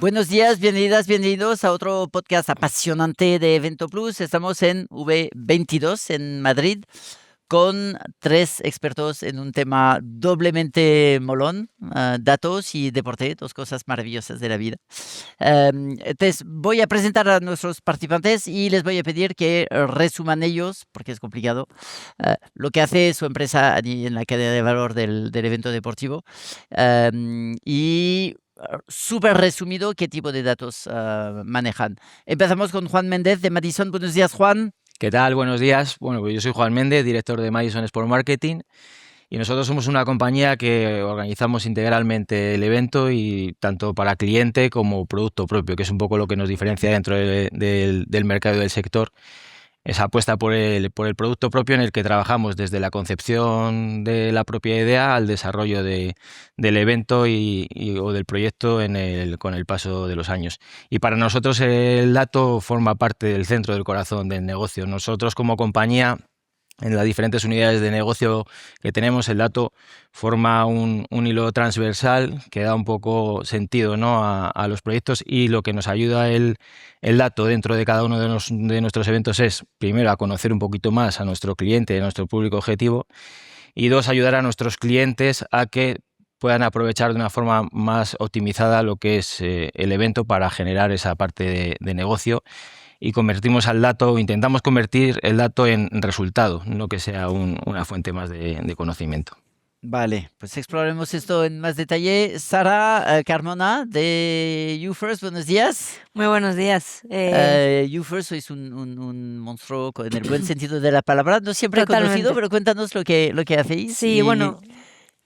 Buenos días, bienvenidas, bienvenidos a otro podcast apasionante de Evento Plus. Estamos en V22 en Madrid con tres expertos en un tema doblemente molón, datos y deporte, dos cosas maravillosas de la vida. Entonces, voy a presentar a nuestros participantes y les voy a pedir que resuman ellos, porque es complicado, lo que hace su empresa allí en la cadena de valor del evento deportivo. Y súper resumido, ¿qué tipo de datos manejan? Empezamos con Juan Méndez de Madison. Buenos días, Juan. ¿Qué tal? Buenos días. Bueno, pues yo soy Juan Méndez, director de Madison Sport Marketing, y nosotros somos una compañía que organizamos integralmente el evento y tanto para cliente como producto propio, que es un poco lo que nos diferencia dentro del mercado y del sector. Esa apuesta por el producto propio en el que trabajamos desde la concepción de la propia idea al desarrollo del evento o del proyecto con el paso de los años. Y para nosotros el dato forma parte del centro del corazón del negocio. Nosotros como compañía, en las diferentes unidades de negocio que tenemos, el dato forma un hilo transversal que da un poco sentido, ¿no?, a los proyectos, y lo que nos ayuda el dato dentro de cada uno de nuestros eventos es, primero, a conocer un poquito más a nuestro cliente, a nuestro público objetivo, y dos, ayudar a nuestros clientes a que puedan aprovechar de una forma más optimizada lo que es el evento para generar esa parte de negocio. Y intentamos convertir el dato en resultado, no que sea una fuente más de conocimiento. Vale, pues exploremos esto en más detalle. Sara Carmona de YouFirst, buenos días. Muy buenos días. YouFirst sois un monstruo en el buen sentido de la palabra, no siempre Totalmente. conocido, pero cuéntanos lo que hacéis. Sí, bueno,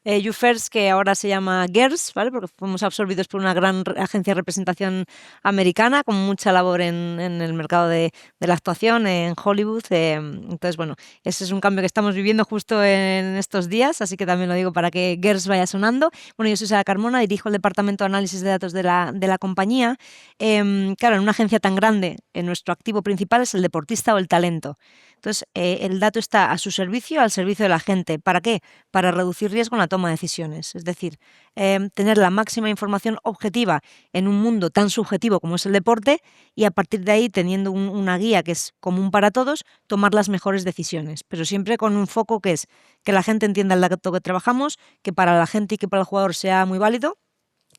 YouFirst, que ahora se llama GERS, ¿vale? Porque fuimos absorbidos por una gran agencia de representación americana con mucha labor en el mercado de la actuación en Hollywood. Entonces, bueno, ese es un cambio que estamos viviendo justo en estos días, así que también lo digo para que GERS vaya sonando. Bueno, yo soy Sara Carmona, dirijo el departamento de análisis de datos de la compañía. Claro, en una agencia tan grande, nuestro activo principal es el deportista o el talento. Entonces, el dato está a su servicio, al servicio de la gente. ¿Para qué? Para reducir riesgo en la toma de decisiones. Es decir, tener la máxima información objetiva en un mundo tan subjetivo como es el deporte, y a partir de ahí, teniendo una guía que es común para todos, tomar las mejores decisiones. Pero siempre con un foco que es que la gente entienda el dato que trabajamos, que para la gente y que para el jugador sea muy válido.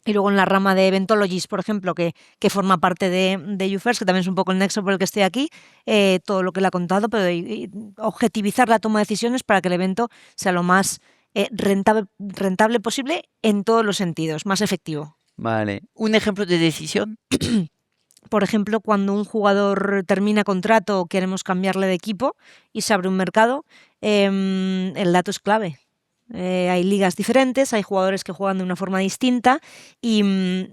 Y luego en la rama de Eventologies, por ejemplo, que forma parte de YouFirst, que también es un poco el nexo por el que estoy aquí, todo lo que le ha contado, pero objetivizar la toma de decisiones para que el evento sea lo más rentable posible en todos los sentidos, más efectivo. Vale, ¿un ejemplo de decisión? Por ejemplo, cuando un jugador termina contrato o queremos cambiarle de equipo y se abre un mercado, el dato es clave. Hay ligas diferentes, hay jugadores que juegan de una forma distinta y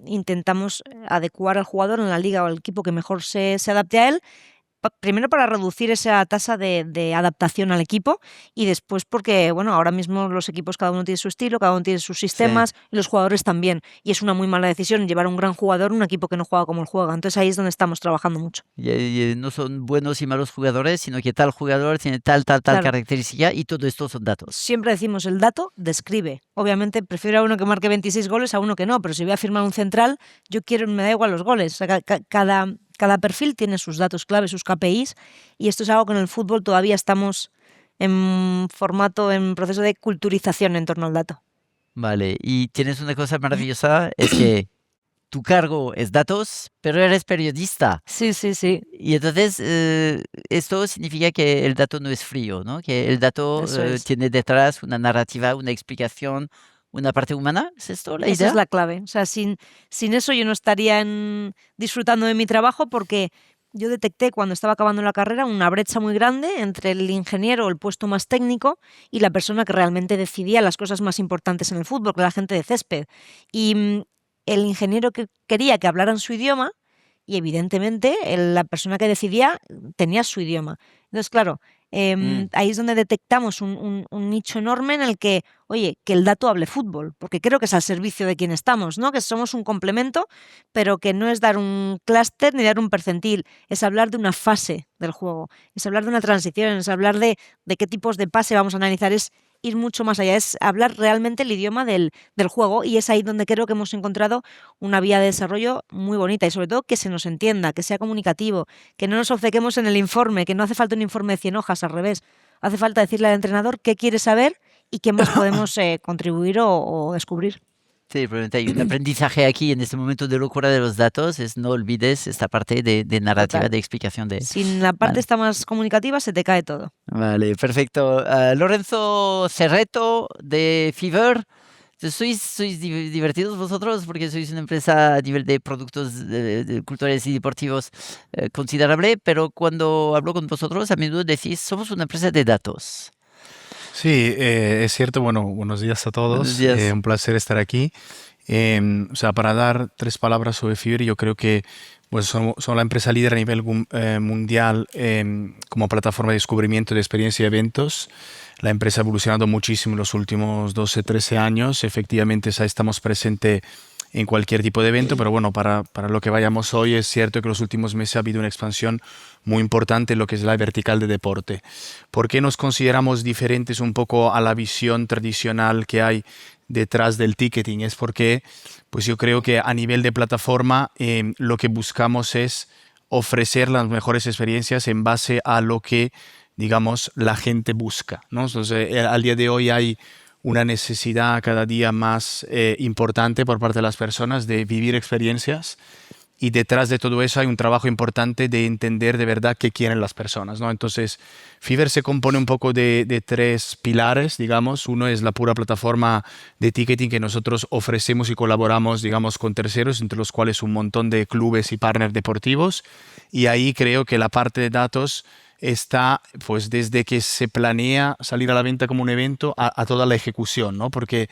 intentamos adecuar al jugador en la liga o al equipo que mejor se adapte a él. Primero para reducir esa tasa de adaptación al equipo, y después porque, bueno, ahora mismo los equipos cada uno tiene su estilo, cada uno tiene sus sistemas, y los jugadores también. Y es una muy mala decisión llevar a un gran jugador a un equipo que no juega como él juega. Entonces ahí es donde estamos trabajando mucho. Y no son buenos y malos jugadores, sino que tal jugador tiene tal claro, característica, y todo esto son datos. Siempre decimos, el dato describe. Obviamente prefiero a uno que marque 26 goles a uno que no, pero si voy a firmar un central, me da igual los goles. O sea, cada perfil tiene sus datos clave, sus KPIs, y esto es algo que en el fútbol todavía estamos en proceso de culturización en torno al dato. Vale, y tienes una cosa maravillosa, es que tu cargo es datos, pero eres periodista. Sí. Y entonces esto significa que el dato no es frío, ¿no? Que el dato tiene detrás una narrativa, una explicación, una parte humana. ¿Es esto la idea? Esa es la clave. O sea, sin eso yo no estaría disfrutando de mi trabajo, porque yo detecté cuando estaba acabando la carrera una brecha muy grande entre el ingeniero, el puesto más técnico, y la persona que realmente decidía las cosas más importantes en el fútbol, que era la gente de césped. Y el ingeniero que quería que hablaran su idioma, y evidentemente la persona que decidía tenía su idioma. Entonces, claro, ahí es donde detectamos un nicho enorme en el que, oye, que el dato hable fútbol, porque creo que es al servicio de quien estamos, ¿no? Que somos un complemento, pero que no es dar un clúster ni dar un percentil, es hablar de una fase del juego, es hablar de una transición, es hablar de qué tipos de pase vamos a analizar, es ir mucho más allá, es hablar realmente el idioma del juego, y es ahí donde creo que hemos encontrado una vía de desarrollo muy bonita, y sobre todo que se nos entienda, que sea comunicativo, que no nos obcequemos en el informe, que no hace falta un informe de 100 hojas, al revés. Hace falta decirle al entrenador qué quiere saber y qué más podemos contribuir o descubrir. Sí, probablemente hay un aprendizaje aquí en este momento de locura de los datos, es no olvides esta parte de narrativa, Total. de explicación de... Sin la parte Vale. esta más comunicativa se te cae todo. Vale, perfecto. Lorenzo Cerreto de Fever. ¿Sois divertidos vosotros? Porque sois una empresa a nivel de productos culturales y deportivos considerable, pero cuando hablo con vosotros a menudo decís, somos una empresa de datos. Sí, es cierto. Bueno, buenos días a Buenos todos. días. Un placer estar aquí. O sea, para dar 3 palabras sobre Fiverr, yo creo que pues, son la empresa líder a nivel mundial como plataforma de descubrimiento de experiencia y eventos. La empresa ha evolucionado muchísimo en los últimos 12, 13 años. Efectivamente, estamos presentes en cualquier tipo de evento, pero bueno, para lo que vayamos hoy, es cierto que en los últimos meses ha habido una expansión muy importante en lo que es la vertical de deporte. ¿Por qué nos consideramos diferentes un poco a la visión tradicional que hay detrás del ticketing? Es porque pues yo creo que a nivel de plataforma lo que buscamos es ofrecer las mejores experiencias en base a lo que, digamos, la gente busca, ¿no? Entonces, al día de hoy hay una necesidad cada día más importante por parte de las personas de vivir experiencias, y detrás de todo eso hay un trabajo importante de entender de verdad qué quieren las personas, ¿no? Entonces, Fiverr se compone un poco de 3 pilares, digamos. Uno es la pura plataforma de ticketing que nosotros ofrecemos y colaboramos, digamos, con terceros, entre los cuales un montón de clubes y partners deportivos. Y ahí creo que la parte de datos está pues desde que se planea salir a la venta como un evento a toda la ejecución, ¿no? Porque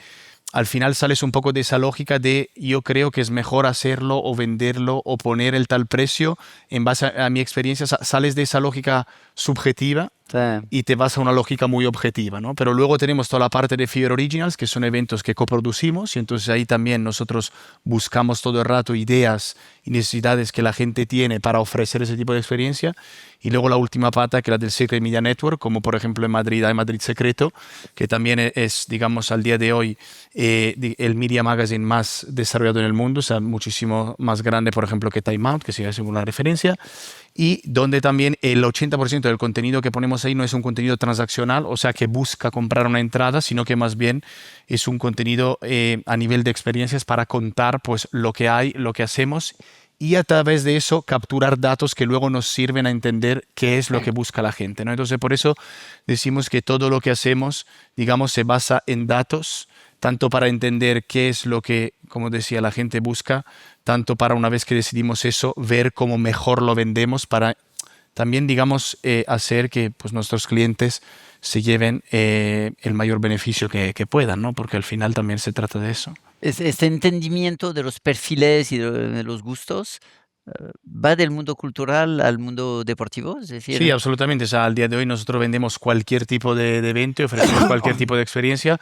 al final sales un poco de esa lógica de yo creo que es mejor hacerlo o venderlo o poner el tal precio en base a mi experiencia. Sales de esa lógica subjetiva Sí. y te vas a una lógica muy objetiva, ¿no? Pero luego tenemos toda la parte de Fever Originals, que son eventos que coproducimos, y entonces ahí también nosotros buscamos todo el rato ideas y necesidades que la gente tiene para ofrecer ese tipo de experiencia. Y luego la última pata, que es la del Secret Media Network, como por ejemplo en Madrid hay Madrid Secreto, que también es, digamos, al día de hoy el media magazine más desarrollado en el mundo, o sea, muchísimo más grande, por ejemplo, que Time Out, que sigue siendo una referencia, y donde también el 80% del contenido que ponemos ahí no es un contenido transaccional, o sea, que busca comprar una entrada, sino que más bien es un contenido a nivel de experiencias para contar pues lo que hay, lo que hacemos, y a través de eso capturar datos que luego nos sirven a entender qué es lo que busca la gente, ¿no? Entonces, por eso decimos que todo lo que hacemos, digamos, se basa en datos, tanto para entender qué es lo que, como decía, la gente busca, tanto para, una vez que decidimos eso, ver cómo mejor lo vendemos para también, digamos, hacer que pues, nuestros clientes se lleven el mayor beneficio que puedan, ¿no? Porque al final también se trata de eso. Este entendimiento de los perfiles y de los gustos va del mundo cultural al mundo deportivo, es decir... Sí, absolutamente. O sea, al día de hoy nosotros vendemos cualquier tipo de evento y ofrecemos cualquier tipo de experiencia.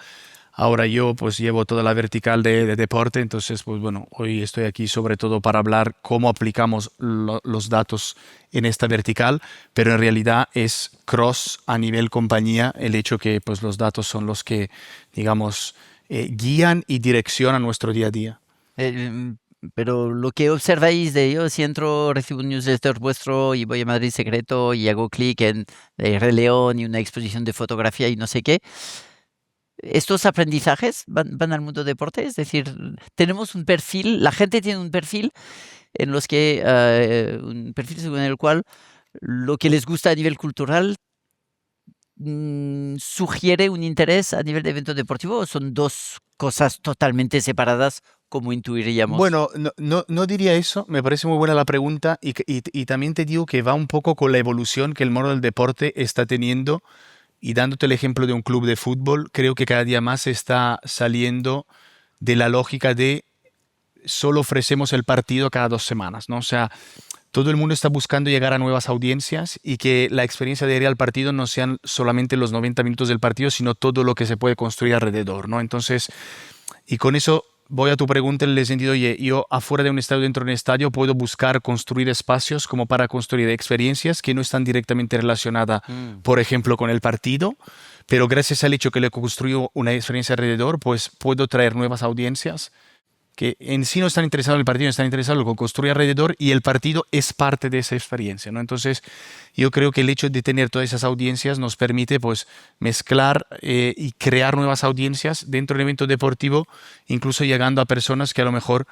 Ahora yo pues llevo toda la vertical de deporte, entonces pues bueno, hoy estoy aquí sobre todo para hablar cómo aplicamos los datos en esta vertical, pero en realidad es cross a nivel compañía el hecho que pues los datos son los que, digamos, guían y direccionan nuestro día a día. Pero lo que observáis de ello, si entro, recibo un newsletter vuestro y voy a Madrid Secreto y hago clic en Rey León y una exposición de fotografía y no sé qué, estos aprendizajes van al mundo deporte, es decir, tenemos un perfil, la gente tiene un perfil en los que, un perfil según el cual lo que les gusta a nivel cultural sugiere un interés a nivel de evento deportivo, ¿o son dos cosas totalmente separadas, como intuiríamos? Bueno, no diría eso, me parece muy buena la pregunta y también te digo que va un poco con la evolución que el mundo del deporte está teniendo. Y dándote el ejemplo de un club de fútbol, creo que cada día más está saliendo de la lógica de solo ofrecemos el partido cada 2 semanas, ¿no? O sea, todo el mundo está buscando llegar a nuevas audiencias y que la experiencia de ir al partido no sean solamente los 90 minutos del partido, sino todo lo que se puede construir alrededor, ¿no? Entonces, y con eso voy a tu pregunta en el sentido, oye, yo afuera de un estadio, dentro de un estadio, puedo buscar construir espacios como para construir experiencias que no están directamente relacionadas, por ejemplo, con el partido, pero gracias al hecho que le construyo una experiencia alrededor, pues puedo traer nuevas audiencias que en sí no están interesados en el partido, no están interesados en lo que construye alrededor y el partido es parte de esa experiencia, ¿no? Entonces, yo creo que el hecho de tener todas esas audiencias nos permite pues mezclar y crear nuevas audiencias dentro del evento deportivo, incluso llegando a personas que a lo mejor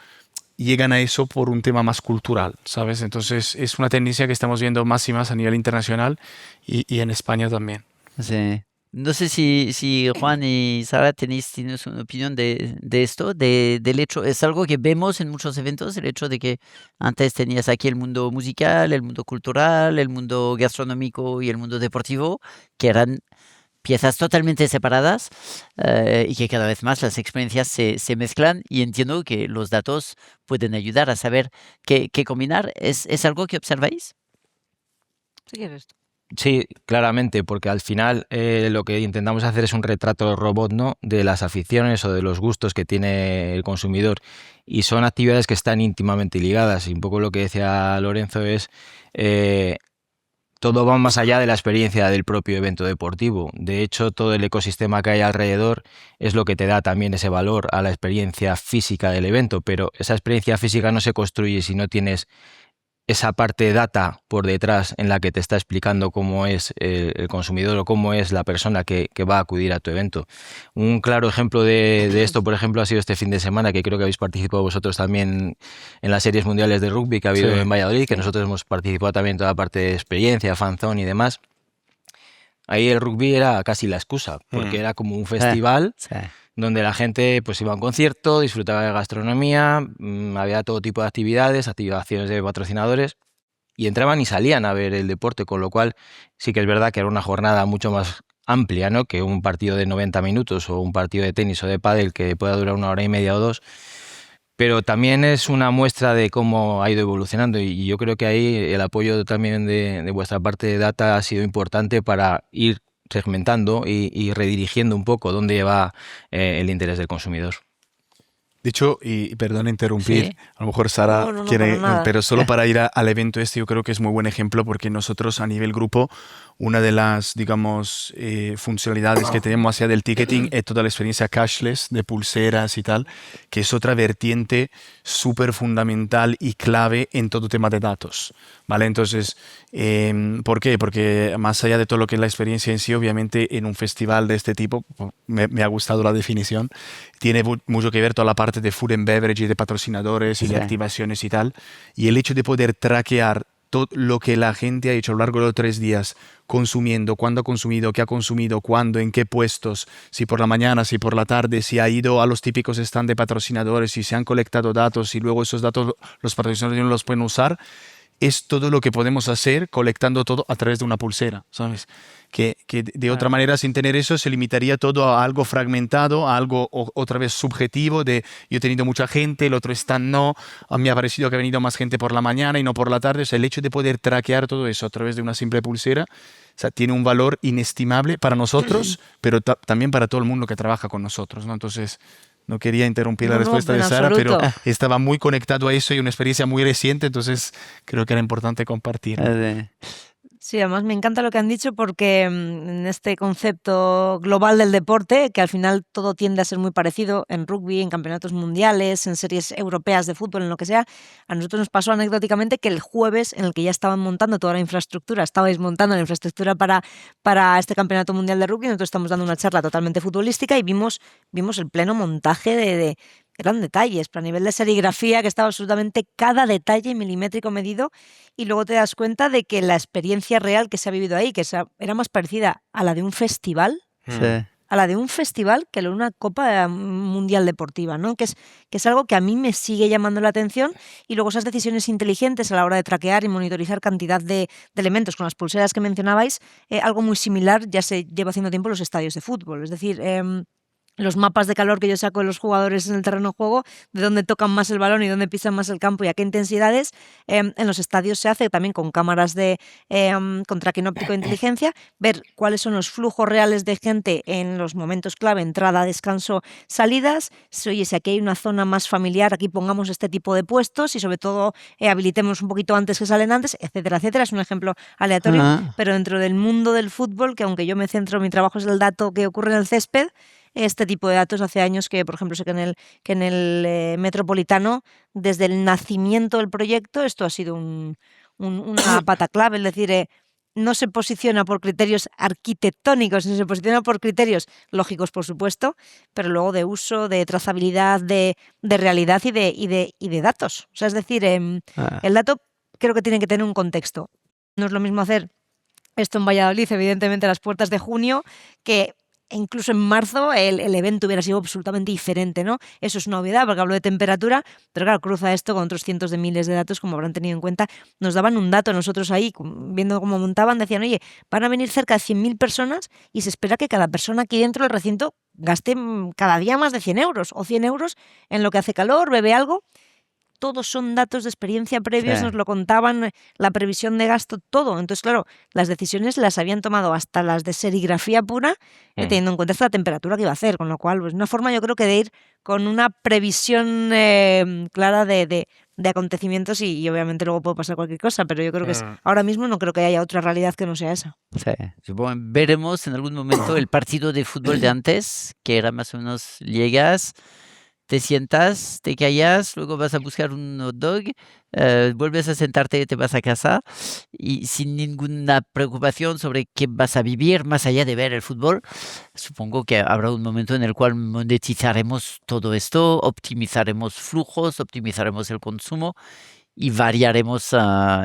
llegan a eso por un tema más cultural, ¿sabes? Entonces, es una tendencia que estamos viendo más y más a nivel internacional y en España también. Sí. No sé si Juan y Sara tienes una opinión de esto, del hecho, es algo que vemos en muchos eventos, el hecho de que antes tenías aquí el mundo musical, el mundo cultural, el mundo gastronómico y el mundo deportivo, que eran piezas totalmente separadas y que cada vez más las experiencias se mezclan y entiendo que los datos pueden ayudar a saber qué combinar. ¿Es algo que observáis? Si quieres tú. Sí, claramente, porque al final lo que intentamos hacer es un retrato robot, ¿no?, de las aficiones o de los gustos que tiene el consumidor y son actividades que están íntimamente ligadas y un poco lo que decía Lorenzo es todo va más allá de la experiencia del propio evento deportivo. De hecho, todo el ecosistema que hay alrededor es lo que te da también ese valor a la experiencia física del evento, pero esa experiencia física no se construye si no tienes esa parte de data por detrás en la que te está explicando cómo es el consumidor o cómo es la persona que va a acudir a tu evento. Un claro ejemplo de esto, por ejemplo, ha sido este fin de semana, que creo que habéis participado vosotros también en las series mundiales de rugby que ha habido en Valladolid, que nosotros hemos participado también en toda la parte de experiencia, fanzone y demás. Ahí el rugby era casi la excusa, porque era como un festival donde la gente pues iba a un concierto, disfrutaba de gastronomía, había todo tipo de actividades, activaciones de patrocinadores y entraban y salían a ver el deporte, con lo cual sí que es verdad que era una jornada mucho más amplia, ¿no?, que un partido de 90 minutos o un partido de tenis o de pádel que pueda durar 1 hora y media o 2, pero también es una muestra de cómo ha ido evolucionando y yo creo que ahí el apoyo también de vuestra parte de data ha sido importante para ir segmentando y redirigiendo un poco dónde va el interés del consumidor. De hecho, y perdón interrumpir, Sí. a lo mejor Sara No, quiere, para nada. pero solo para ir al evento este yo creo que es muy buen ejemplo porque nosotros a nivel grupo, una de las, digamos, funcionalidades que tenemos hacia del ticketing es toda la experiencia cashless de pulseras y tal, que es otra vertiente súper fundamental y clave en todo tema de datos, ¿vale? Entonces, ¿por qué? Porque más allá de todo lo que es la experiencia en sí, obviamente en un festival de este tipo, me ha gustado la definición, tiene mucho que ver toda la parte de food and beverage y de patrocinadores y de activaciones y tal. Y el hecho de poder traquear todo lo que la gente ha hecho a lo largo de los 3 días, consumiendo, cuándo ha consumido, qué ha consumido, cuándo, en qué puestos, si por la mañana, si por la tarde, si ha ido a los típicos stands de patrocinadores, si se han colectado datos y luego esos datos los patrocinadores no los pueden usar, es todo lo que podemos hacer colectando todo a través de una pulsera, ¿sabes? Que de otra manera, sin tener eso, se limitaría todo a algo fragmentado, a algo otra vez subjetivo de yo he tenido mucha gente, el otro stand no, a mí me ha parecido que ha venido más gente por la mañana y no por la tarde. O sea, el hecho de poder traquear todo eso a través de una simple pulsera, o sea, tiene un valor inestimable para nosotros, pero también para todo el mundo que trabaja con nosotros, ¿no? Entonces, no quería interrumpir la respuesta de Sara, pero estaba muy conectado a eso y una experiencia muy reciente, entonces creo que era importante compartir, ¿no? Sí, además me encanta lo que han dicho porque en este concepto global del deporte, que al final todo tiende a ser muy parecido en rugby, en campeonatos mundiales, en series europeas de fútbol, en lo que sea, a nosotros nos pasó anecdóticamente que el jueves, en el que ya estaban montando toda la infraestructura, estabais montando la infraestructura para este campeonato mundial de rugby, nosotros estamos dando una charla totalmente futbolística y vimos el pleno montaje de eran detalles, pero a nivel de serigrafía, que estaba absolutamente cada detalle milimétrico medido, y luego te das cuenta de que la experiencia real que se ha vivido ahí, que era más parecida a la de un festival, a la de un festival que a la de una Copa Mundial Deportiva, ¿no? Que es algo que a mí me sigue llamando la atención, y luego esas decisiones inteligentes a la hora de traquear y monitorizar cantidad de elementos con las pulseras que mencionabais, algo muy similar ya se lleva haciendo tiempo en los estadios de fútbol, es decir, los mapas de calor que yo saco de los jugadores en el terreno de juego, de dónde tocan más el balón y dónde pisan más el campo y a qué intensidades. En los estadios se hace también con cámaras con tracking óptico de inteligencia, ver cuáles son los flujos reales de gente en los momentos clave, entrada, descanso, salidas. Oye, si aquí hay una zona más familiar, aquí pongamos este tipo de puestos y sobre todo habilitemos un poquito antes que salen antes, etcétera, etcétera. Es un ejemplo aleatorio, pero dentro del mundo del fútbol, que aunque yo me centro, mi trabajo es el dato que ocurre en el césped, este tipo de datos hace años que, por ejemplo, sé que en el Metropolitano, desde el nacimiento del proyecto, esto ha sido una pata clave, es decir, no se posiciona por criterios arquitectónicos, sino se posiciona por criterios lógicos, por supuesto, pero luego de uso, de trazabilidad, de realidad y de datos. O sea, es decir, el dato creo que tiene que tener un contexto. No es lo mismo hacer esto en Valladolid, evidentemente a las puertas de junio, que incluso en marzo el evento hubiera sido absolutamente diferente, ¿no? Eso es una obviedad, porque hablo de temperatura, pero claro, cruza esto con otros cientos de miles de datos, como habrán tenido en cuenta. Nos daban un dato nosotros ahí, viendo cómo montaban, decían, oye, van a venir cerca de 100.000 personas y se espera que cada persona aquí dentro del recinto gaste cada día más de 100 euros o 100 euros en lo que hace calor, bebe algo. Todos son datos de experiencia previos, nos lo contaban, la previsión de gasto, todo. Entonces, claro, las decisiones las habían tomado hasta las de serigrafía pura, teniendo en cuenta esta temperatura que iba a hacer, con lo cual, pues una forma yo creo que de ir con una previsión clara de acontecimientos y obviamente luego puede pasar cualquier cosa, pero yo creo que ahora mismo no creo que haya otra realidad que no sea esa. Sí. Bueno, veremos en algún momento el partido de fútbol de antes, que era más o menos llegas, te sientas, te callas, luego vas a buscar un hot dog, vuelves a sentarte y te vas a casa y sin ninguna preocupación sobre qué vas a vivir más allá de ver el fútbol. Supongo que habrá un momento en el cual monetizaremos todo esto, optimizaremos flujos, optimizaremos el consumo y variaremos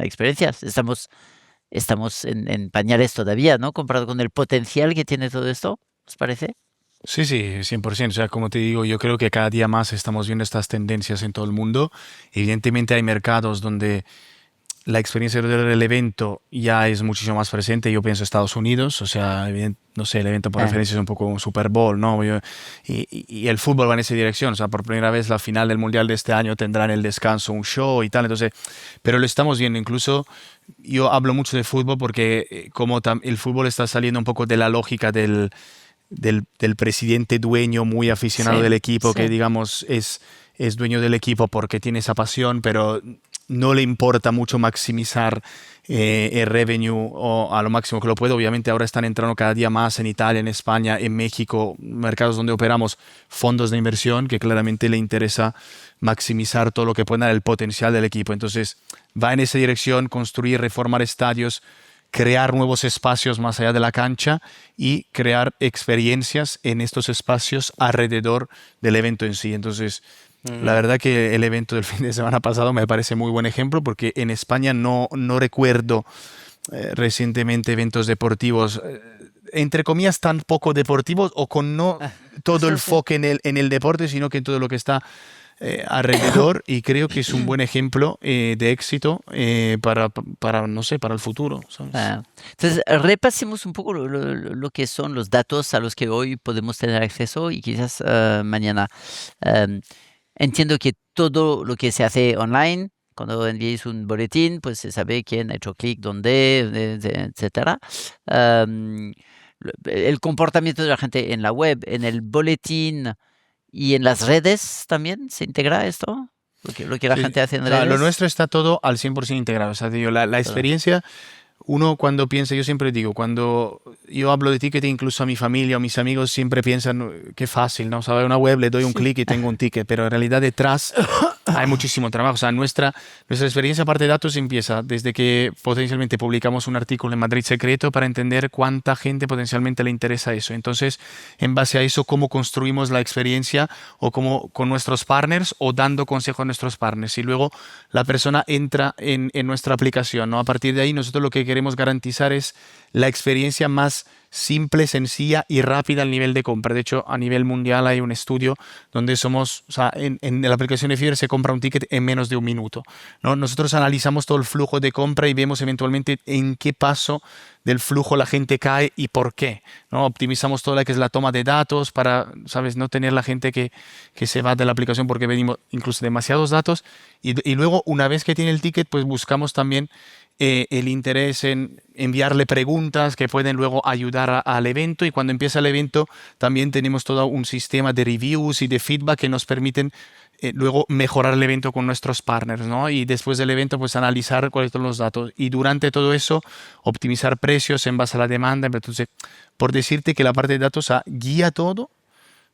experiencias. Estamos en pañales todavía, ¿no? Comparado con el potencial que tiene todo esto, ¿os parece? Sí, 100%. O sea, como te digo, yo creo que cada día más estamos viendo estas tendencias en todo el mundo. Evidentemente hay mercados donde la experiencia del evento ya es muchísimo más presente. Yo pienso Estados Unidos, o sea, no sé, el evento por referencia es un poco un Super Bowl, ¿no? Y el fútbol va en esa dirección. O sea, por primera vez la final del Mundial de este año tendrá en el descanso un show y tal. Entonces, pero lo estamos viendo. Incluso yo hablo mucho de fútbol porque como el fútbol está saliendo un poco de la lógica del presidente dueño muy aficionado del equipo, que digamos es dueño del equipo porque tiene esa pasión, pero no le importa mucho maximizar el revenue o a lo máximo que lo puede. Obviamente ahora están entrando cada día más en Italia, en España, en México, mercados donde operamos, fondos de inversión que claramente le interesa maximizar todo lo que pueda, el potencial del equipo. Entonces va en esa dirección, construir, reformar estadios, crear nuevos espacios más allá de la cancha y crear experiencias en estos espacios alrededor del evento en sí. Entonces, la verdad que el evento del fin de semana pasado me parece muy buen ejemplo porque en España no recuerdo recientemente eventos deportivos, entre comillas, tan poco deportivos o con no todo el foco en el deporte, sino que en todo lo que está alrededor, y creo que es un buen ejemplo de éxito para, no sé, para el futuro, ¿sabes? Entonces, repasemos un poco lo que son los datos a los que hoy podemos tener acceso y quizás mañana. Entiendo que todo lo que se hace online, cuando enviéis un boletín, pues se sabe quién ha hecho clic, dónde, etcétera. El comportamiento de la gente en la web, en el boletín y en las redes también, ¿se integra esto? Lo que la gente hace en redes. Lo nuestro está todo al 100% integrado. O sea, digo, la experiencia, uno cuando piensa, yo siempre digo, cuando yo hablo de ticketing, incluso a mi familia o mis amigos siempre piensan, qué fácil, ¿no? O sea, en una web le doy un clic y tengo un ticket, pero en realidad detrás hay muchísimo trabajo. O sea, nuestra experiencia aparte de datos empieza desde que potencialmente publicamos un artículo en Madrid Secreto para entender cuánta gente potencialmente le interesa eso. Entonces, en base a eso, cómo construimos la experiencia o cómo con nuestros partners o dando consejo a nuestros partners. Y luego la persona entra en nuestra aplicación, ¿no? A partir de ahí, nosotros lo que queremos garantizar es la experiencia más simple, sencilla y rápida al nivel de compra. De hecho, a nivel mundial hay un estudio donde somos, o sea, en la aplicación de Fiverr se compra un ticket en menos de un minuto, ¿no? Nosotros analizamos todo el flujo de compra y vemos eventualmente en qué paso del flujo la gente cae y por qué, ¿no? Optimizamos todo lo que es la toma de datos para, ¿sabes?, no tener la gente que se va de la aplicación porque venimos incluso demasiados datos y luego una vez que tiene el ticket pues buscamos también el interés en enviarle preguntas que pueden luego ayudar al evento, y cuando empieza el evento también tenemos todo un sistema de reviews y de feedback que nos permiten luego mejorar el evento con nuestros partners, ¿no? Y después del evento pues analizar cuáles son los datos y durante todo eso optimizar precios en base a la demanda. Entonces, por decirte que la parte de datos guía todo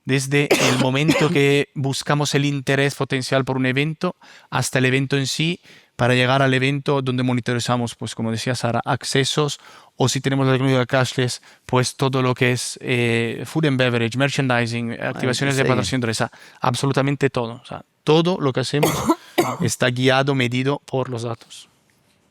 desde el momento que buscamos el interés potencial por un evento hasta el evento en sí, para llegar al evento donde monitorizamos, pues como decía Sara, accesos, o si tenemos la tecnología cashless, pues todo lo que es food and beverage, merchandising, activaciones de patrocinadores, absolutamente todo. O sea, todo lo que hacemos está guiado, medido por los datos.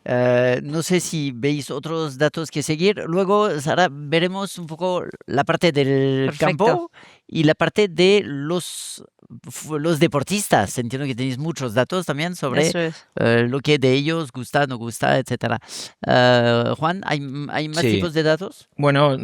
No sé si veis otros datos que seguir. Luego, Sara, veremos un poco la parte del Perfecto. campo y la parte de los deportistas. Entiendo que tenéis muchos datos también sobre Eso es. lo que de ellos gusta, no gusta, etcétera. Juan, ¿hay más Sí. tipos de datos? Bueno,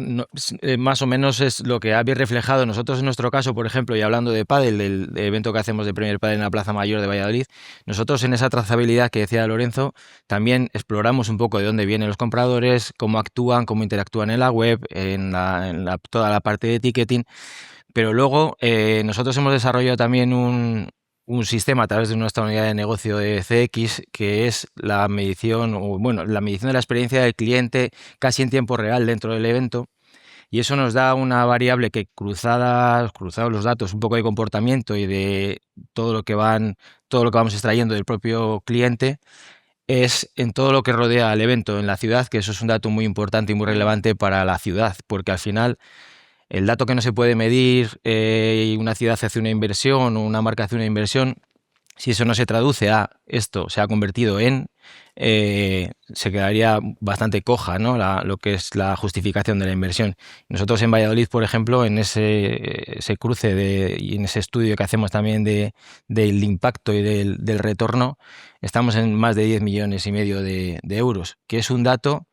más o menos es lo que habéis reflejado. Nosotros en nuestro caso, por ejemplo, y hablando de pádel, del evento que hacemos de Premier Padel en la Plaza Mayor de Valladolid, nosotros en esa trazabilidad que decía Lorenzo, también exploramos un poco de dónde vienen los compradores, cómo actúan, cómo interactúan en la web, toda la parte de ticketing. Pero luego nosotros hemos desarrollado también un sistema a través de nuestra unidad de negocio de CX, que es la medición de la experiencia del cliente casi en tiempo real dentro del evento. Y eso nos da una variable que cruzados los datos, un poco de comportamiento y de todo lo que vamos extrayendo del propio cliente, es en todo lo que rodea al evento en la ciudad, que eso es un dato muy importante y muy relevante para la ciudad, porque al final el dato que no se puede medir, y una ciudad hace una inversión o una marca hace una inversión, si eso no se traduce a esto se ha convertido en, se quedaría bastante coja, ¿no? Lo que es la justificación de la inversión. Nosotros en Valladolid, por ejemplo, en ese cruce y en ese estudio que hacemos también del impacto y del retorno, estamos en más de 10,5 millones de euros, que es un dato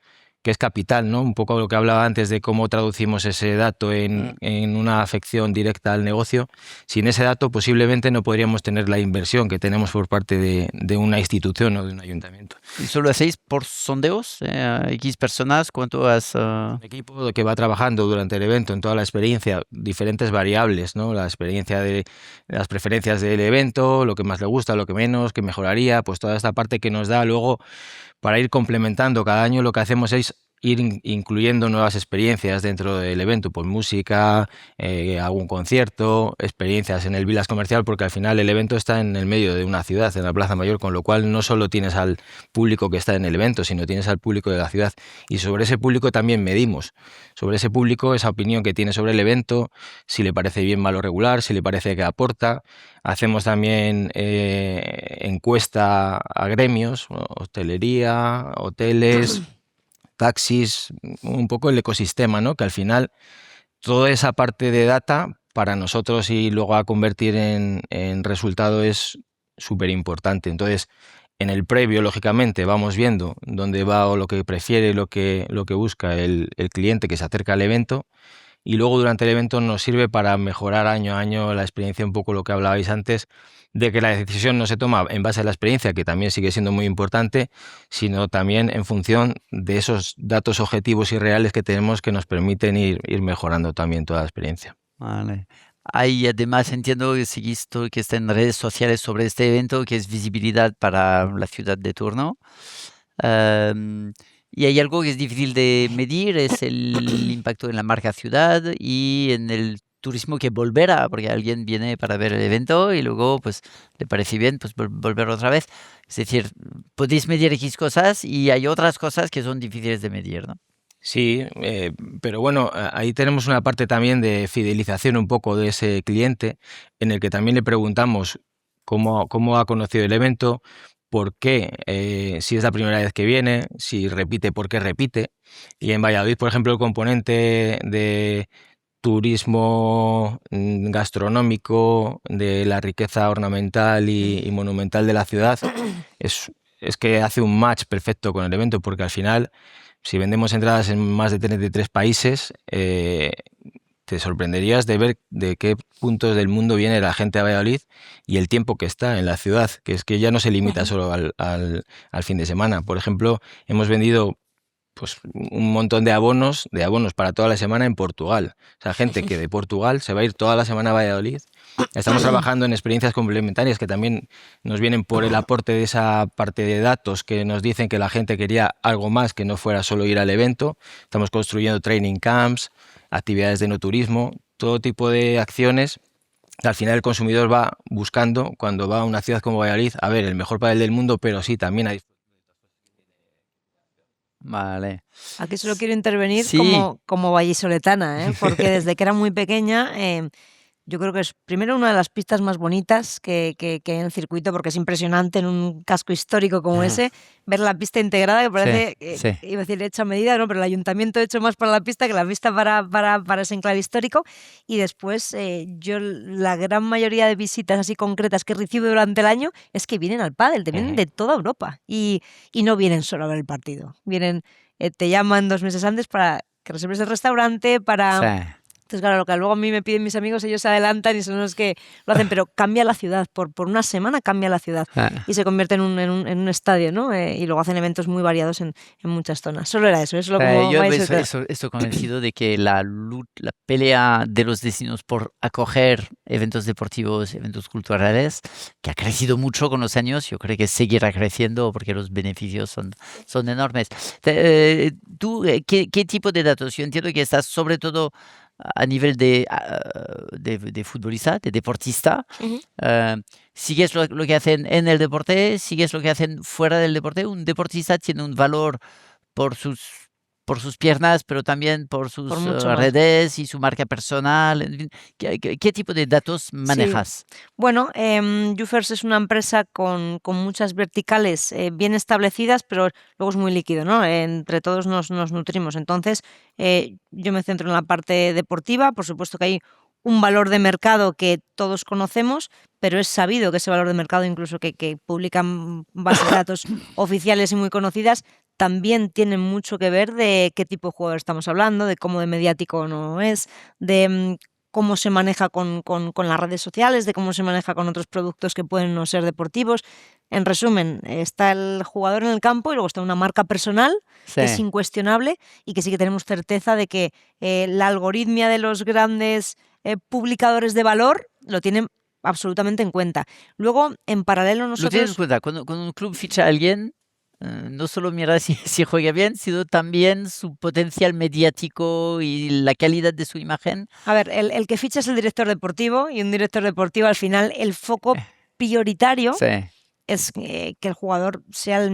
que es capital, ¿no? Un poco lo que hablaba antes de cómo traducimos ese dato en una afección directa al negocio. Sin ese dato posiblemente no podríamos tener la inversión que tenemos por parte de una institución o de un ayuntamiento. ¿Y solo hacéis por sondeos? ¿X personas? ¿Cuánto has...? Un equipo que va trabajando durante el evento en toda la experiencia, diferentes variables, ¿no? La experiencia de las preferencias del evento, lo que más le gusta, lo que menos, que mejoraría, pues toda esta parte que nos da luego para ir complementando. Cada año lo que hacemos es ir incluyendo nuevas experiencias dentro del evento, pues música, algún concierto, experiencias en el Vilas Comercial, porque al final el evento está en el medio de una ciudad, en la Plaza Mayor, con lo cual no solo tienes al público que está en el evento, sino tienes al público de la ciudad, y sobre ese público también medimos, sobre ese público, esa opinión que tiene sobre el evento, si le parece bien, mal o regular, si le parece que aporta. Hacemos también encuesta a gremios, hostelería, hoteles, taxis, un poco el ecosistema, ¿no? Que al final toda esa parte de data para nosotros y luego a convertir en resultado es súper importante. Entonces, en el previo, lógicamente, vamos viendo dónde va o lo que prefiere, lo que busca el cliente que se acerca al evento, y luego durante el evento nos sirve para mejorar año a año la experiencia, un poco lo que hablabais antes, de que la decisión no se toma en base a la experiencia, que también sigue siendo muy importante, sino también en función de esos datos objetivos y reales que tenemos que nos permiten ir mejorando también toda la experiencia. Vale. Hay además, entiendo que seguís todo que está en redes sociales sobre este evento, que es visibilidad para la ciudad de turno. Y hay algo que es difícil de medir, es el impacto en la marca ciudad y en el turismo que volverá, porque alguien viene para ver el evento y luego pues le parece bien pues volver otra vez. Es decir, podéis medir X cosas y hay otras cosas que son difíciles de medir, ¿no? Sí, pero bueno, ahí tenemos una parte también de fidelización un poco de ese cliente, en el que también le preguntamos cómo ha conocido el evento, por qué, si es la primera vez que viene, si repite, por qué repite. Y en Valladolid, por ejemplo, el componente de turismo gastronómico, de la riqueza ornamental y monumental de la ciudad, es que hace un match perfecto con el evento, porque al final, si vendemos entradas en más de 33 países, te sorprenderías de ver de qué puntos del mundo viene la gente a Valladolid y el tiempo que está en la ciudad, que es que ya no se limita solo al fin de semana. Por ejemplo, hemos vendido pues un montón de abonos para toda la semana en Portugal. O sea, gente que de Portugal se va a ir toda la semana a Valladolid. Estamos trabajando en experiencias complementarias que también nos vienen por el aporte de esa parte de datos que nos dicen que la gente quería algo más que no fuera solo ir al evento. Estamos construyendo training camps, actividades de no turismo, todo tipo de acciones. Al final el consumidor va buscando, cuando va a una ciudad como Valladolid, a ver, el mejor pádel del mundo, pero sí, también hay... Vale. Aquí solo quiero intervenir Sí. como vallisoletana, porque desde que era muy pequeña, yo creo que es primero una de las pistas más bonitas que hay en el circuito, porque es impresionante en un casco histórico como ese, ver la pista integrada, que parece, sí. iba a decir hecha a medida, ¿no? Pero el ayuntamiento ha hecho más para la pista que la pista para ese enclave histórico. Y después, yo la gran mayoría de visitas así concretas que recibo durante el año es que vienen al pádel, te vienen de toda Europa y no vienen solo a ver el partido, vienen, te llaman 2 meses antes para que reserves el restaurante, para... Sí. Entonces, claro, lo que luego a mí me piden mis amigos, ellos se adelantan y son los que lo hacen, pero cambia la ciudad, por una semana cambia la ciudad y se convierte en un estadio, ¿no? Y luego hacen eventos muy variados en muchas zonas. Solo era eso, es lo como Yo vais a estoy convencido de que la pelea de los destinos por acoger eventos deportivos, eventos culturales, que ha crecido mucho con los años, yo creo que seguirá creciendo porque los beneficios son enormes. ¿Tú qué tipo de datos? Yo entiendo que estás sobre todo a nivel de futbolista, de deportista. ¿Sigues lo que hacen en el deporte? ¿Sigues lo que hacen fuera del deporte? Un deportista tiene un valor por sus piernas, pero también por sus Por mucho más. redes y su marca personal. En fin, ¿qué tipo de datos manejas? Bueno, YouFirst es una empresa con muchas verticales bien establecidas, pero luego es muy líquido, ¿no? Entre todos nos nutrimos. Entonces, yo me centro en la parte deportiva. Por supuesto que hay un valor de mercado que todos conocemos, pero es sabido que ese valor de mercado, incluso que publican bases de datos oficiales y muy conocidas, también tiene mucho que ver de qué tipo de jugador estamos hablando, de cómo de mediático no es, de cómo se maneja con las redes sociales, de cómo se maneja con otros productos que pueden no ser deportivos. En resumen, está el jugador en el campo y luego está una marca personal que es incuestionable y que sí que tenemos certeza de que la algoritmia de los grandes publicadores de valor lo tienen absolutamente en cuenta. Luego, en paralelo ¿Lo tienes en nosotros... cuenta? Cuando un club ficha a alguien, no solo mira si juega bien, sino también su potencial mediático y la calidad de su imagen. A ver, el que ficha es el director deportivo y un director deportivo al final el foco prioritario es que el jugador sea la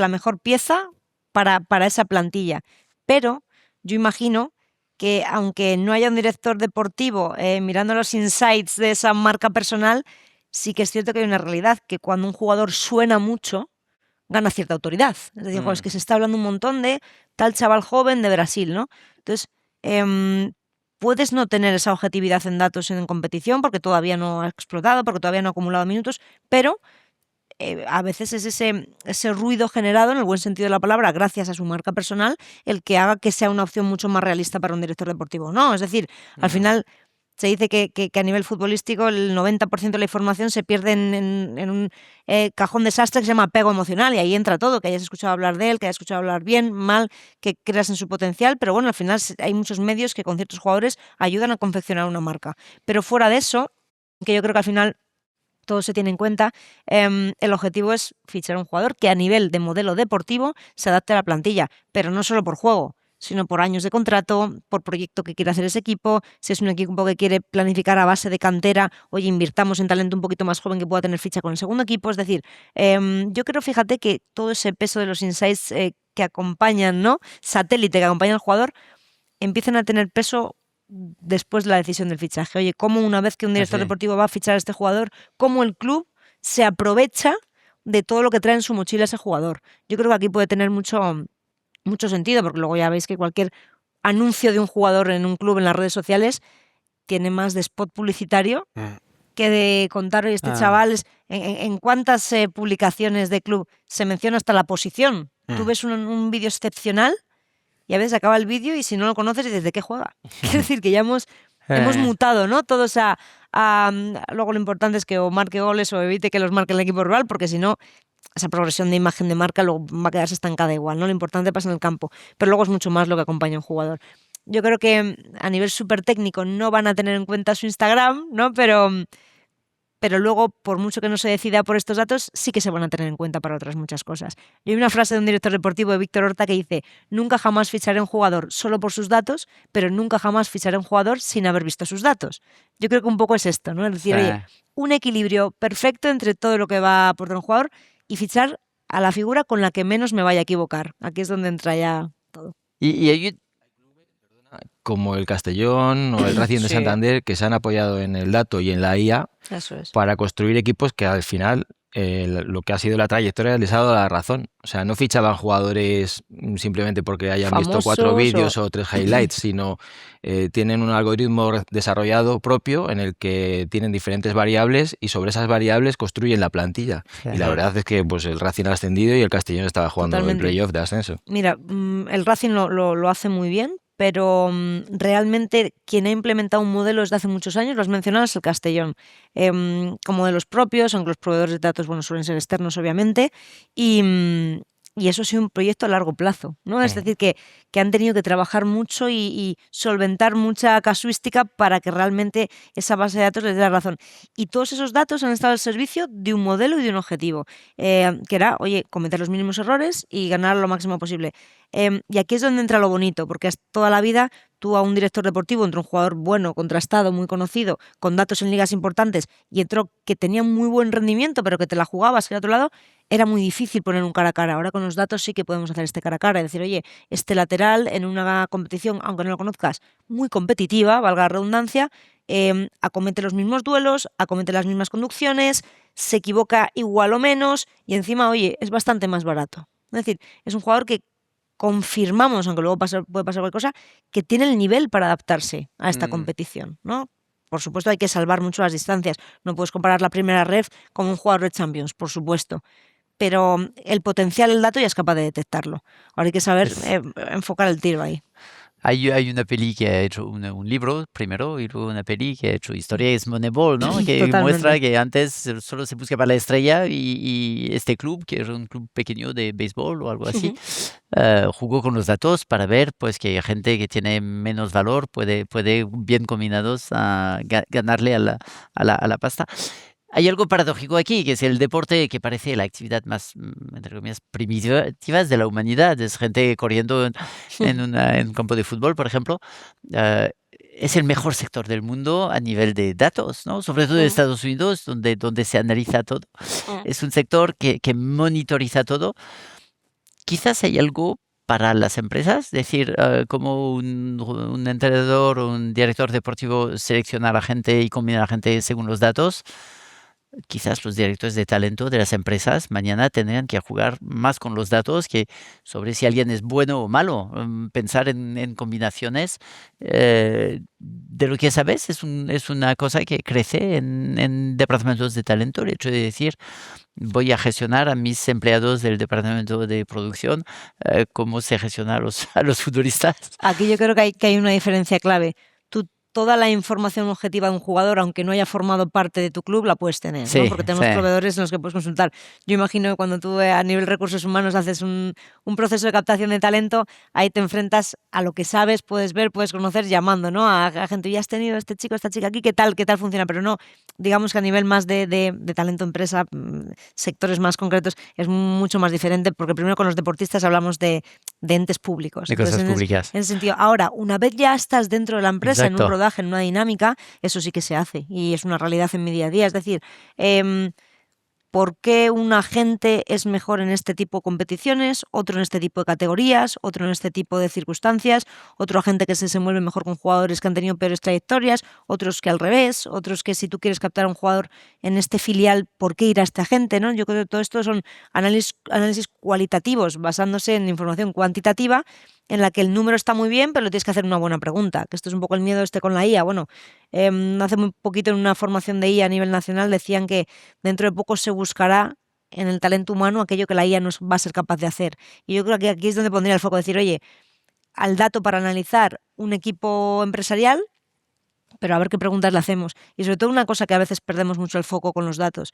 mejor pieza para esa plantilla. Pero yo imagino que aunque no haya un director deportivo mirando los insights de esa marca personal, sí que es cierto que hay una realidad, que cuando un jugador suena mucho, gana cierta autoridad. Es decir, es que se está hablando un montón de tal chaval joven de Brasil, ¿no? Entonces, puedes no tener esa objetividad en datos en competición porque todavía no ha explotado, porque todavía no ha acumulado minutos, pero a veces es ese ruido generado, en el buen sentido de la palabra, gracias a su marca personal, el que haga que sea una opción mucho más realista para un director deportivo. No, es decir, al final... Se dice que a nivel futbolístico el 90% de la información se pierde en un cajón desastre que se llama apego emocional y ahí entra todo, que hayas escuchado hablar de él, que hayas escuchado hablar bien, mal, que creas en su potencial, pero bueno, al final hay muchos medios que con ciertos jugadores ayudan a confeccionar una marca. Pero fuera de eso, que yo creo que al final todo se tiene en cuenta, el objetivo es fichar a un jugador que a nivel de modelo deportivo se adapte a la plantilla, pero no solo por juego, sino por años de contrato, por proyecto que quiere hacer ese equipo, si es un equipo que quiere planificar a base de cantera, oye, invirtamos en talento un poquito más joven que pueda tener ficha con el segundo equipo, es decir, yo creo, fíjate, que todo ese peso de los insights que acompañan, ¿no? Satélite que acompañan al jugador, empiezan a tener peso después de la decisión del fichaje. Oye, cómo una vez que un director deportivo va a fichar a este jugador, cómo el club se aprovecha de todo lo que trae en su mochila ese jugador. Yo creo que aquí puede tener mucho sentido, porque luego ya veis que cualquier anuncio de un jugador en un club en las redes sociales tiene más de spot publicitario que de contar este chaval en cuántas publicaciones de club se menciona hasta la posición. Tú ves un vídeo excepcional y a veces acaba el vídeo y si no lo conoces dices ¿de qué juega? Quiero decir que ya hemos mutado, ¿no? Todos luego lo importante es que o marque goles o evite que los marque el equipo rival, porque si no esa progresión de imagen de marca luego va a quedarse estancada igual, ¿no? Lo importante pasa en el campo, pero luego es mucho más lo que acompaña a un jugador. Yo creo que a nivel súper técnico no van a tener en cuenta su Instagram, ¿no? Pero luego, por mucho que no se decida por estos datos, sí que se van a tener en cuenta para otras muchas cosas. Y hay una frase de un director deportivo, de Víctor Horta, que dice: nunca jamás ficharé a un jugador solo por sus datos, pero nunca jamás ficharé a un jugador sin haber visto sus datos. Yo creo que un poco es esto, ¿no? Es decir, oye, un equilibrio perfecto entre todo lo que va a aportar un jugador y fichar a la figura con la que menos me vaya a equivocar. Aquí es donde entra ya todo. Y hay como el Castellón o el Racing de Santander, que se han apoyado en el dato y en la IA para construir equipos que al final lo que ha sido la trayectoria les ha dado la razón. O sea, no fichaban jugadores simplemente porque hayan visto 4 vídeos o 3 highlights, sino tienen un algoritmo desarrollado propio en el que tienen diferentes variables y sobre esas variables construyen la plantilla. Y la verdad es que pues, el Racing ha ascendido y el Castellón estaba jugando el playoff de ascenso. Mira, el Racing lo hace muy bien, pero realmente quien ha implementado un modelo desde hace muchos años, lo has mencionado, es el Castellón, con modelos propios, aunque los proveedores de datos suelen ser externos, obviamente, y eso ha sido un proyecto a largo plazo, ¿no? Es decir, que han tenido que trabajar mucho y solventar mucha casuística para que realmente esa base de datos les dé la razón. Y todos esos datos han estado al servicio de un modelo y de un objetivo, que era, oye, cometer los mínimos errores y ganar lo máximo posible. Y aquí es donde entra lo bonito, porque toda la vida tú a un director deportivo, entre un jugador bueno, contrastado, muy conocido, con datos en ligas importantes, y entró que tenía muy buen rendimiento, pero que te la jugabas al otro lado, era muy difícil poner un cara a cara. Ahora con los datos sí que podemos hacer este cara a cara, es decir, oye, este lateral en una competición, aunque no lo conozcas, muy competitiva, valga la redundancia, acomete los mismos duelos, acomete las mismas conducciones, se equivoca igual o menos, y encima, oye, es bastante más barato. Es decir, es un jugador que confirmamos, aunque luego puede pasar cualquier cosa, que tiene el nivel para adaptarse a esta competición, ¿no? Por supuesto hay que salvar mucho las distancias. No puedes comparar la primera ref con un jugador de Champions, por supuesto. Pero el potencial, el dato ya es capaz de detectarlo. Ahora hay que saber enfocar el tiro ahí. Hay una peli que ha hecho un libro primero y luego una peli que ha hecho Historia es Moneyball, ¿no? Que muestra que antes solo se buscaba la estrella y este club, que era un club pequeño de béisbol o algo así, jugó con los datos para ver pues que gente que tiene menos valor puede bien combinados ganarle a la pasta. Hay algo paradójico aquí, que es el deporte que parece la actividad más, entre comillas, primitiva de la humanidad. Es gente corriendo en un campo de fútbol, por ejemplo. Es el mejor sector del mundo a nivel de datos, ¿no? Sobre todo en Estados Unidos, donde se analiza todo. Es un sector que monitoriza todo. Quizás hay algo para las empresas, es decir, como un entrenador o un director deportivo selecciona a la gente y combina a la gente según los datos. Quizás los directores de talento de las empresas mañana tendrán que jugar más con los datos que sobre si alguien es bueno o malo. Pensar en combinaciones de lo que sabes es una cosa que crece en departamentos de talento. El hecho de decir, voy a gestionar a mis empleados del departamento de producción cómo se gestiona a los futbolistas. Aquí yo creo que hay una diferencia clave. Toda la información objetiva de un jugador, aunque no haya formado parte de tu club, la puedes tener, ¿no? Porque tenemos proveedores en los que puedes consultar. Yo imagino que cuando tú a nivel recursos humanos haces un proceso de captación de talento, ahí te enfrentas a lo que sabes, puedes ver, puedes conocer llamando, ¿no? A gente, ya has tenido este chico, esta chica aquí, ¿qué tal funciona? Pero no, digamos que a nivel más de talento empresa, sectores más concretos, es mucho más diferente, porque primero con los deportistas hablamos de entes públicos. De cosas públicas. En ese sentido, ahora, una vez ya estás dentro de la empresa, en un rodaje, en una dinámica, eso sí que se hace y es una realidad en mi día a día. Es decir, por qué un agente es mejor en este tipo de competiciones, otro en este tipo de categorías, otro en este tipo de circunstancias, otro agente que se desenvuelve mejor con jugadores que han tenido peores trayectorias, otros que al revés, otros que si tú quieres captar a un jugador en este filial, ¿por qué ir a este agente? ¿No? Yo creo que todo esto son análisis cualitativos basándose en información cuantitativa en la que el número está muy bien, pero tienes que hacer una buena pregunta, que esto es un poco el miedo con la IA. Bueno, hace muy poquito en una formación de IA a nivel nacional decían que dentro de poco se buscará en el talento humano aquello que la IA no va a ser capaz de hacer. Y yo creo que aquí es donde pondría el foco, decir, oye, al dato para analizar un equipo empresarial, pero a ver qué preguntas le hacemos. Y sobre todo una cosa que a veces perdemos mucho el foco con los datos.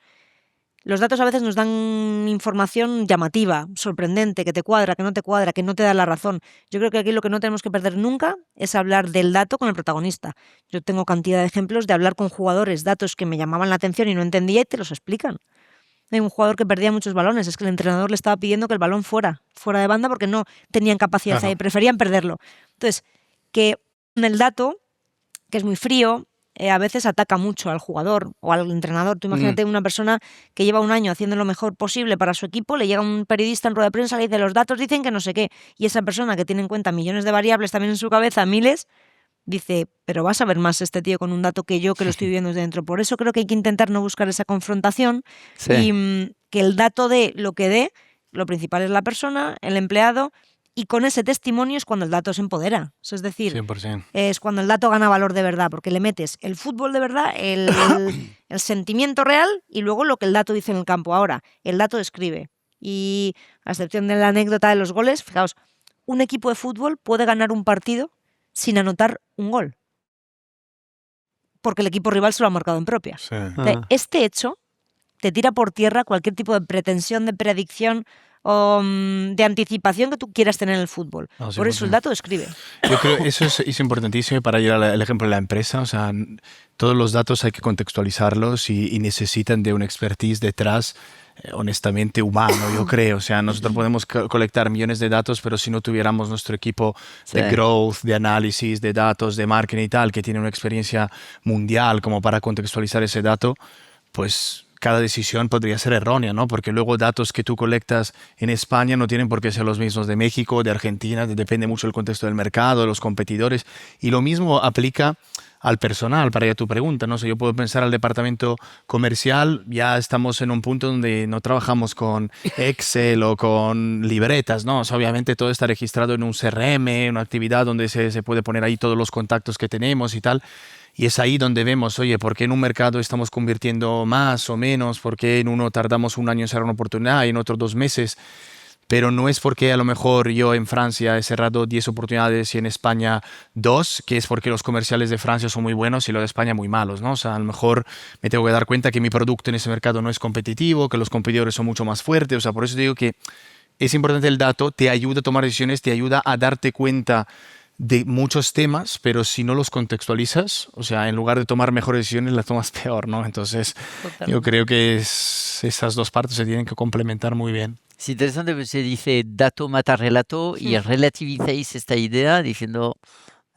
Los datos a veces nos dan información llamativa, sorprendente, que te cuadra, que no te da la razón. Yo creo que aquí lo que no tenemos que perder nunca es hablar del dato con el protagonista. Yo tengo cantidad de ejemplos de hablar con jugadores, datos que me llamaban la atención y no entendía y te los explican. Hay un jugador que perdía muchos balones, es que el entrenador le estaba pidiendo que el balón fuera de banda porque no tenían capacidad ahí, preferían perderlo. Entonces, que el dato, que es muy frío, a veces ataca mucho al jugador o al entrenador. Tú imagínate una persona que lleva un año haciendo lo mejor posible para su equipo, le llega un periodista en rueda de prensa, le dice los datos dicen que no sé qué, y esa persona que tiene en cuenta millones de variables también en su cabeza, miles, dice, pero vas a ver más este tío con un dato que yo que lo estoy viviendo desde dentro. Por eso creo que hay que intentar no buscar esa confrontación y que el dato dé lo que dé, lo principal es la persona, el empleado, y con ese testimonio es cuando el dato se empodera. Es decir, 100%. es cuando el dato gana valor de verdad, porque le metes el fútbol de verdad, el sentimiento real y luego lo que el dato dice en el campo. Ahora, el dato escribe. Y a excepción de la anécdota de los goles, fijaos, un equipo de fútbol puede ganar un partido sin anotar un gol, porque el equipo rival se lo ha marcado en propia. Sí. Este hecho te tira por tierra cualquier tipo de pretensión, de predicción o de anticipación que tú quieras tener en el fútbol. No, Por eso el dato escribe. Yo creo que eso es importantísimo para ir al ejemplo de la empresa. O sea, todos los datos hay que contextualizarlos y necesitan de una expertise detrás, honestamente humano, yo creo. O sea, nosotros podemos colectar millones de datos, pero si no tuviéramos nuestro equipo de growth, de análisis, de datos, de marketing y tal, que tiene una experiencia mundial como para contextualizar ese dato, pues cada decisión podría ser errónea, ¿no? Porque luego datos que tú colectas en España no tienen por qué ser los mismos de México, de Argentina, depende mucho del contexto del mercado, de los competidores. Y lo mismo aplica al personal, para ir a tu pregunta, ¿no? O sea, yo puedo pensar al departamento comercial, ya estamos en un punto donde no trabajamos con Excel o con libretas, ¿no? O sea, obviamente todo está registrado en un CRM, una actividad donde se puede poner ahí todos los contactos que tenemos y tal. Y es ahí donde vemos, oye, ¿por qué en un mercado estamos convirtiendo más o menos? ¿Por qué en uno tardamos un año en cerrar una oportunidad y en otro 2 meses? Pero no es porque a lo mejor yo en Francia he cerrado 10 oportunidades y en España 2, que es porque los comerciales de Francia son muy buenos y los de España muy malos, ¿no? O sea, a lo mejor me tengo que dar cuenta que mi producto en ese mercado no es competitivo, que los competidores son mucho más fuertes. O sea, por eso digo que es importante el dato, te ayuda a tomar decisiones, te ayuda a darte cuenta de muchos temas, pero si no los contextualizas, o sea, en lugar de tomar mejores decisiones, las tomas peor, ¿no? Entonces, yo creo que esas dos partes se tienen que complementar muy bien. Es interesante porque se dice dato mata relato y relativizáis esta idea diciendo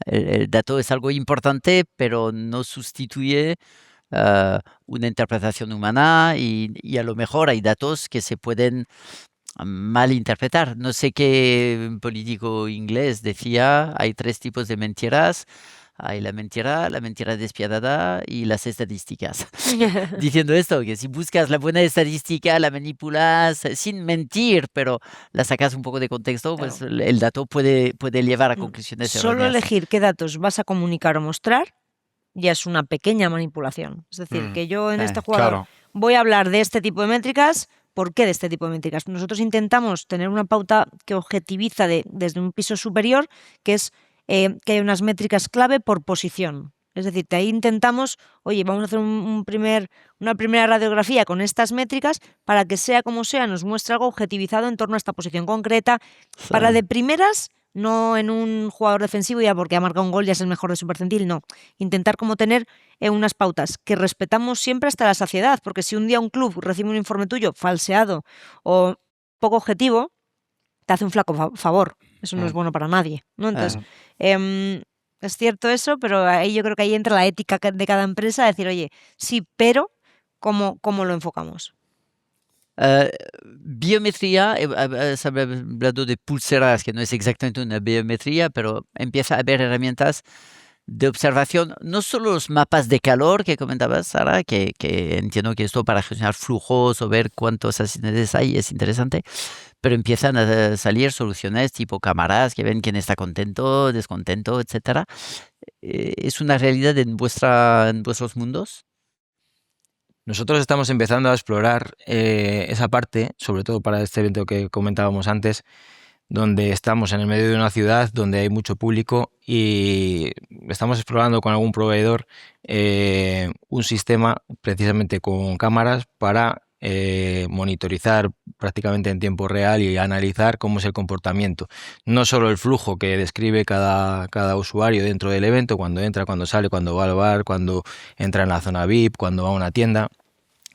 el dato es algo importante, pero no sustituye una interpretación humana y a lo mejor hay datos que se pueden malinterpretar. No sé qué político inglés decía, hay 3 tipos de mentiras. Hay la mentira despiadada y las estadísticas. Diciendo esto, que si buscas la buena estadística, la manipulas sin mentir, pero la sacas un poco de contexto, Claro. pues el dato puede llevar a conclusiones Solo erróneas. elegir qué datos vas a comunicar o mostrar ya es una pequeña manipulación. Es decir, que yo en este jugador Claro. voy a hablar de este tipo de métricas. ¿Por qué de este tipo de métricas? Nosotros intentamos tener una pauta que objetiviza desde un piso superior, que es que hay unas métricas clave por posición. Es decir, de ahí intentamos, oye, vamos a hacer una primera radiografía con estas métricas para que sea como sea, nos muestre algo objetivizado en torno a esta posición concreta, para de primeras, no en un jugador defensivo ya porque ha marcado un gol ya es el mejor de su percentil, no. Intentar como tener unas pautas que respetamos siempre hasta la saciedad, porque si un día un club recibe un informe tuyo falseado o poco objetivo, te hace un flaco favor. Eso no es bueno para nadie, ¿no? Entonces, es cierto eso, pero ahí yo creo que ahí entra la ética de cada empresa, decir, oye, sí, pero ¿cómo lo enfocamos? Biometría, has hablado de pulseras, que no es exactamente una biometría, pero empieza a haber herramientas de observación, no solo los mapas de calor que comentabas, Sara, que entiendo que esto para gestionar flujos o ver cuántos accidentes hay es interesante, pero empiezan a salir soluciones tipo cámaras que ven quién está contento, descontento, etcétera. ¿Es una realidad en vuestros mundos? Nosotros estamos empezando a explorar esa parte, sobre todo para este evento que comentábamos antes, donde estamos en el medio de una ciudad donde hay mucho público y estamos explorando con algún proveedor un sistema precisamente con cámaras para monitorizar prácticamente en tiempo real y analizar cómo es el comportamiento. No solo el flujo que describe cada usuario dentro del evento, cuando entra, cuando sale, cuando va al bar, cuando entra en la zona VIP, cuando va a una tienda,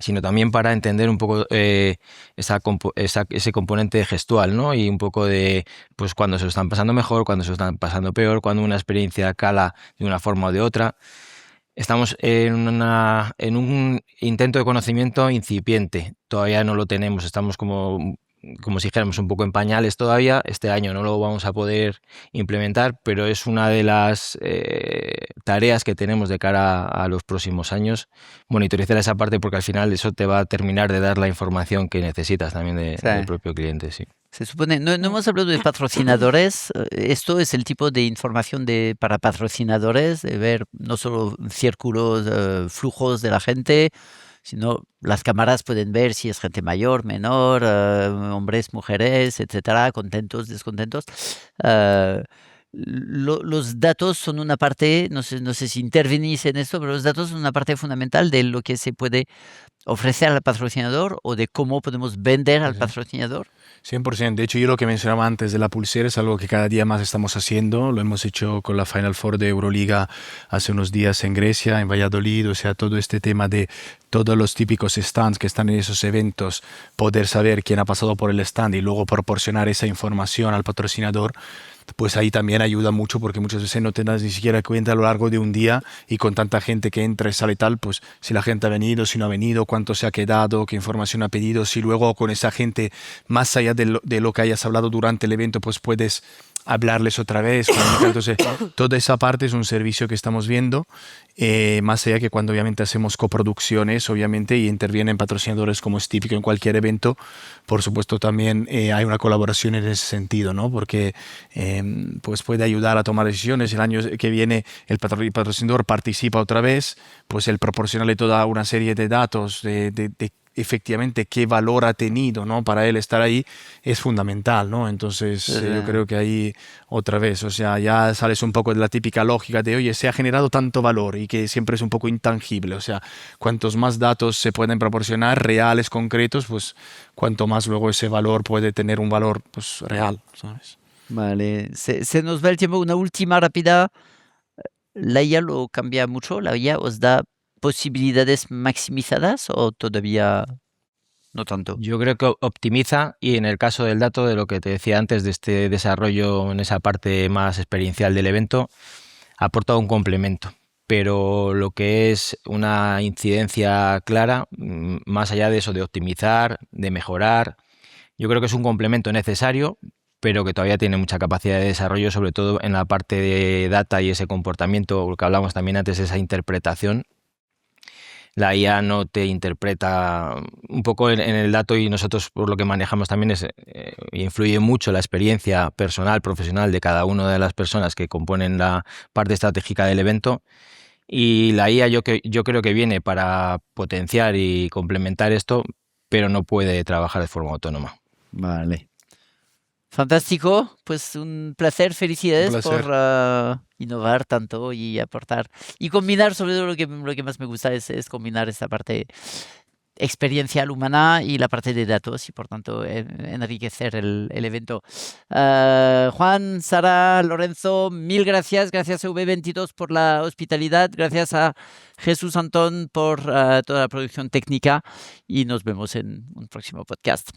sino también para entender un poco ese componente gestual, ¿no? Y un poco de pues cuando se lo están pasando mejor, cuando se lo están pasando peor, cuando una experiencia cala de una forma o de otra. Estamos en un intento de conocimiento incipiente, todavía no lo tenemos, estamos como si dijéramos un poco en pañales todavía. Este año no lo vamos a poder implementar, pero es una de las tareas que tenemos de cara a los próximos años, monitorizar esa parte, porque al final eso te va a terminar de dar la información que necesitas también del propio cliente. Sí. Se supone, no hemos hablado de patrocinadores. Esto es el tipo de información para patrocinadores, de ver no solo círculos, flujos de la gente, sino las cámaras pueden ver si es gente mayor, menor, hombres, mujeres, etcétera, contentos, descontentos. Los datos son una parte, no sé si intervenís en esto, pero los datos son una parte fundamental de lo que se puede ofrecer al patrocinador o de cómo podemos vender al patrocinador. 100%. De hecho, yo lo que mencionaba antes de la pulsera es algo que cada día más estamos haciendo. Lo hemos hecho con la Final Four de Euroliga hace unos días en Grecia, en Valladolid. O sea, todo este tema de todos los típicos stands que están en esos eventos, poder saber quién ha pasado por el stand y luego proporcionar esa información al patrocinador, pues ahí también ayuda mucho, porque muchas veces no te das ni siquiera cuenta a lo largo de un día, y con tanta gente que entra y sale y tal, pues si la gente ha venido, si no ha venido, cuánto se ha quedado, qué información ha pedido, si luego con esa gente, más allá de lo que hayas hablado durante el evento, pues puedes hablarles otra vez. Entonces, toda esa parte es un servicio que estamos viendo, más allá que cuando obviamente hacemos coproducciones, obviamente, y intervienen patrocinadores como es típico en cualquier evento. Por supuesto, también hay una colaboración en ese sentido, ¿no? Porque pues puede ayudar a tomar decisiones. El año que viene el patrocinador participa otra vez, pues el proporcionarle toda una serie de datos de efectivamente qué valor ha tenido, ¿no? Para él estar ahí es fundamental, ¿no? Entonces yo creo que ahí otra vez, o sea, ya sales un poco de la típica lógica de, oye, se ha generado tanto valor, y que siempre es un poco intangible. O sea, cuantos más datos se pueden proporcionar, reales, concretos, pues cuanto más luego ese valor puede tener un valor, pues, real, ¿sabes? Vale, se nos va el tiempo. Una última rápida. ¿La IA lo cambia mucho? ¿La IA os da posibilidades maximizadas o todavía no tanto? Yo creo que optimiza, y en el caso del dato, de lo que te decía antes, de este desarrollo en esa parte más experiencial del evento, aporta un complemento. Pero lo que es una incidencia clara, más allá de eso, de optimizar, de mejorar, yo creo que es un complemento necesario, pero que todavía tiene mucha capacidad de desarrollo, sobre todo en la parte de data y ese comportamiento, lo que hablamos también antes, esa interpretación. La IA no te interpreta un poco en el dato, y nosotros por lo que manejamos también influye mucho la experiencia personal, profesional de cada una de las personas que componen la parte estratégica del evento. Y la IA yo creo que viene para potenciar y complementar esto, pero no puede trabajar de forma autónoma. Vale. Fantástico, pues un placer, felicidades por innovar tanto y aportar y combinar. Sobre todo lo que más me gusta es combinar esta parte experiencial humana y la parte de datos, y por tanto enriquecer el evento. Juan, Sara, Lorenzo, mil gracias. Gracias a V22 por la hospitalidad, gracias a Jesús Antón por toda la producción técnica, y nos vemos en un próximo podcast.